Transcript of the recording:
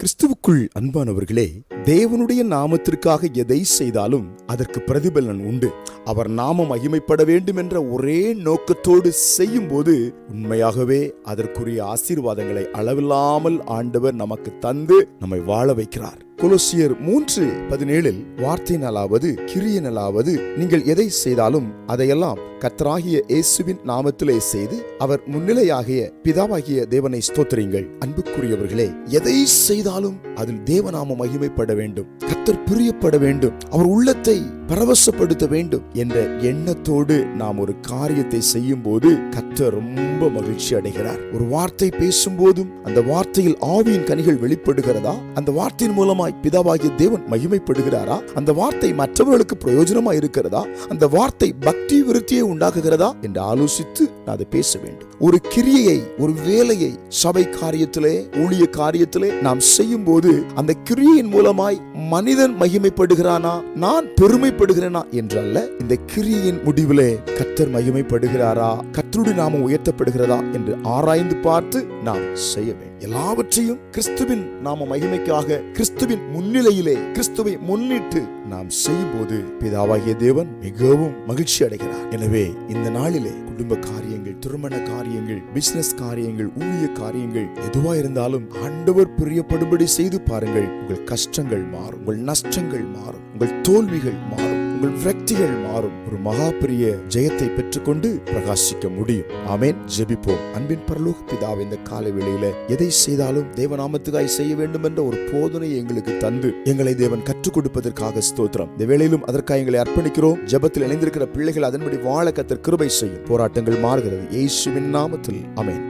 கிறிஸ்துவுக்குள் அன்பானவர்களே, தேவனுடைய நாமத்திற்காக எதை செய்தாலும் அதற்கு பிரதிபலன் உண்டு. அவர் நாமம் மகிமைப்பட வேண்டும் என்ற ஒரே நோக்கத்தோடு செய்யும் போது உண்மையாகவே அதற்குரிய ஆசீர்வாதங்களை அளவில்லாமல் ஆண்டவர் நமக்கு தந்து நம்மை வாழ வைக்கிறார். கொலோசியர் 3:17 வார்த்தையினாலாவது கிரியையினாலாவது நீங்கள் எதை செய்தாலும் அதையெல்லாம் கர்த்தராகிய இயேசுவின் நாமத்திலே செய்து அவர் முன்னிலையாகிய பிதாவாகிய தேவனை ஸ்தோத்திரியுங்கள். அன்புக்குரியவர்களே, எதை செய்தாலும் அதில் தேவநாமம் மகிமைப்பட வேண்டும், கர்த்தர் பிரியப்பட வேண்டும், அவர் உள்ளத்தை பரவசப்படுத்த வேண்டும் என்ற எண்ணத்தோடு நாம் ஒரு காரியத்தை செய்யும் போது கர்த்தர் ரொம்ப மகிழ்ச்சி அடைகிறார். ஒரு வார்த்தை பேசும் போதும் அந்த வார்த்தையில் ஆவியின் கனிகள் வெளிப்படுகிறதா? அந்த வார்த்தையின் மூலமாய் பிதாவாகிய தேவன் மகிமைப்படுகிறாரா? அந்த வார்த்தை மற்றவர்களுக்கு பிரயோஜனமா இருக்கிறதா? அந்த வார்த்தை பக்தி விருத்தியை உண்டாக்குகிறதா என்று ஆலோசித்து அதை பேச வேண்டும். ஒரு கிரியையை, ஒரு வேலையை சபை காரியத்திலே, ஊழிய காரியத்திலே நாம் செய்யும் போது அந்த கிரியையின் மூலமாய் மனிதன் மகிமைப்படுகிறானா, நான் பெருமைப்படுகிறேனா என்றல்ல, இந்த கிரியையின் முடிவிலே கர்த்தர் மகிமைப்படுகிறாரா, கர்த்தருடைய நாமம் உயர்த்தப்படுகிறதா என்று ஆராய்ந்து பார்த்து நாம் செய்ய வேண்டும். எல்லாவற்றையும் கிறிஸ்துவின் நாம மகிமைக்காக, கிறிஸ்துவின் முன்னிலையிலே, கிறிஸ்துவை முன்னிட்டு நாம் செய்யும் போது பிதாவாகிய தேவன் மிகவும் மகிழ்ச்சி அடைகிறார். எனவே இந்த நாளிலே குடும்ப காரியங்கள், திருமண காரியங்கள், பிசினஸ் காரியங்கள், ஊழிய காரியங்கள் எதுவா இருந்தாலும் ஆண்டவர் பிரியப்படும்படி செய்து பாருங்கள். உங்கள் கஷ்டங்கள் மாறும், உங்கள் நஷ்டங்கள் மாறும், உங்கள் தோல்விகள் மாறும், உங்கள் விரக்திகள் மாறும். ஒரு மகா பெரிய ஜெயத்தை பெற்றுக்கொண்டு பிரகாசிக்க முடியும். ஆமென். ஜெபிப்போம். அன்பின் பரலோக பிதாவே, இந்த காலை வேளையில எதை செய்தாலும் தேவநாமத்துக்காய் செய்ய வேண்டும் என்ற ஒரு போதனையை எங்களுக்கு தந்து எங்களை தேவன் கற்றுக் கொடுப்பதற்காக ஸ்தோத்திரம். இந்த வேளையிலும் அதற்காக எங்களை அர்ப்பணிக்கிறோம். ஜெபத்தில் இணைந்திருக்கிற பிள்ளைகள் அதன்படி வாழ கர்த்தர் கிருபை செய்யும். போராட்டங்கள் மாறுகிறது. இயேசுவின் நாமத்தில் ஆமென்.